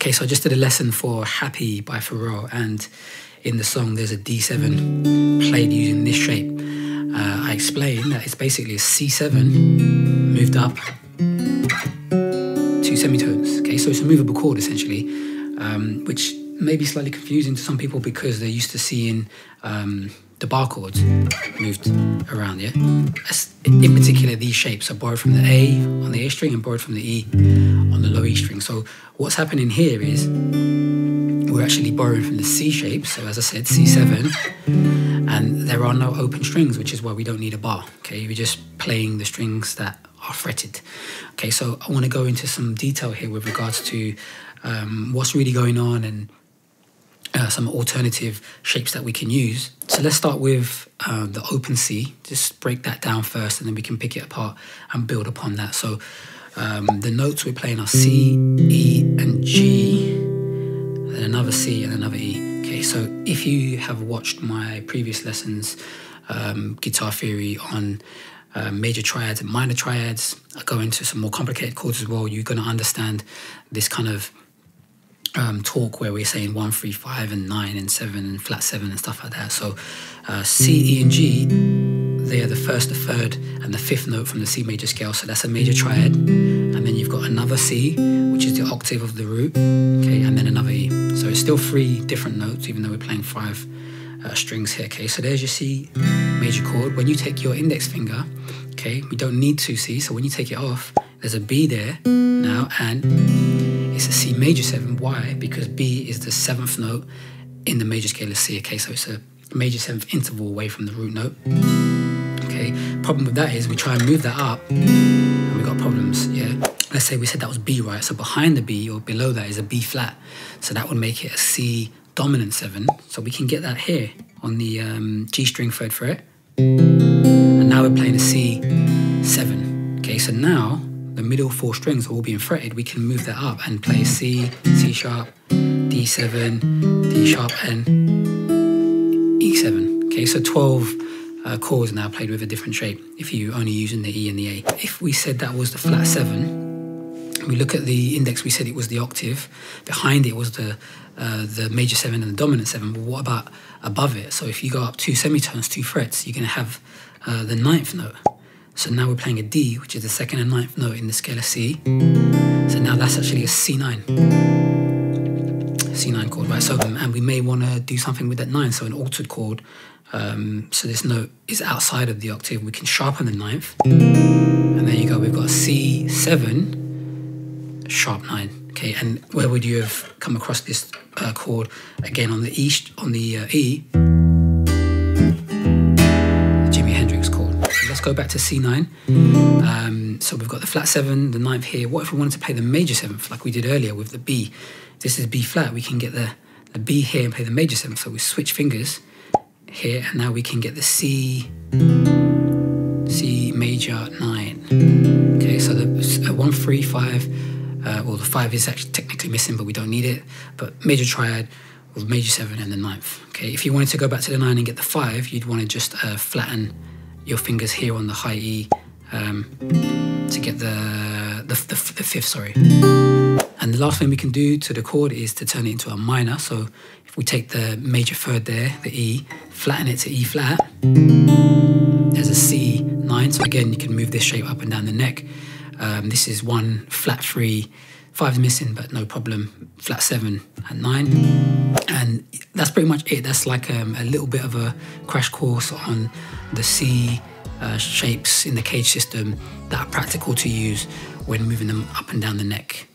Okay, so I just did a lesson for Happy by Pharrell, and in the song there's a D7 played using this shape. I explained that it's basically a C7 moved up 2 semitones. Okay, so it's a movable chord essentially, which may be slightly confusing to some people because they're used to seeing the bar chords moved around, yeah? In particular, these shapes are borrowed from the A on the A string and borrowed from the E on the low E string. So what's happening here is we're actually borrowing from the C shape, so as I said, C7, and there are no open strings, which is why we don't need a bar, okay? We're just playing the strings that are fretted. Okay, so I want to go into some detail here with regards to what's really going on and some alternative shapes that we can use. So let's start with the open C. Just break that down first and then we can pick it apart and build upon that. So the notes we're playing are C, E and G, and then another C and another E. Okay, so if you have watched my previous lessons, guitar theory on major triads and minor triads, I go into some more complicated chords as well. You're going to understand this kind of talk where we're saying 1, 3, 5 and 9 and 7 and flat 7 and stuff like that. So C, E and G, they are the first, the third and the fifth note from the C major scale, so that's a major triad. And then you've got another C, which is the octave of the root, okay, and then another E. So it's still 3 different notes even though we're playing 5 strings here. Okay, so there's your C major chord. When you take your index finger, okay, we don't need 2 C, so when you take it off, there's a B there now, and it's a C major 7. Why? Because B is the 7th note in the major scale of C. Okay, so it's a major 7th interval away from the root note. Okay, problem with that is we try and move that up and we got problems. Yeah, let's say we said that was B, right? So behind the B or below that is a B flat, so that would make it a C dominant 7. So we can get that here on the G string 3rd fret, and now we're playing a C7. Okay, so now the middle 4 strings are all being fretted. We can move that up and play C, C sharp, D7, D sharp and E7. Okay, so 12 chords now played with a different shape if you're only using the E and the A. If we said that was the flat 7, we look at the index, we said it was the octave. Behind it was the major 7 and the dominant 7, but what about above it? So if you go up 2 semitones, 2 frets, you're going to have the 9th note. So now we're playing a D, which is the 2nd and 9th note in the scale of C. So now that's actually a C9. C9 chord, right? So, and we may want to do something with that 9, so an altered chord. So this note is outside of the octave. We can sharpen the 9th. And there you go, we've got a C7, sharp 9. Okay, and where would you have come across this chord? Again, on the E, E, Jimi Hendrix chord. Let's go back to C9. So we've got the flat 7, the 9th here. What if we wanted to play the major 7th like we did earlier with the B? This is B flat. We can get the B here and play the major 7th. So we switch fingers here, and now we can get the C major 9. Okay, so the 1, 3, 5. Well, the 5 is actually technically missing, but we don't need it. But major triad with major 7 and the 9th. Okay, if you wanted to go back to the 9 and get the 5, you'd want to just flatten your fingers here on the high E to get the 5th, sorry. And the last thing we can do to the chord is to turn it into a minor. So if we take the major 3rd there, the E, flatten it to E flat, there's a C9. So again, you can move this shape up and down the neck. This is 1 flat 3, 5 is missing, but no problem. Flat 7 and 9, and that's pretty much it. That's like a little bit of a crash course on the C shapes in the cage system that are practical to use when moving them up and down the neck.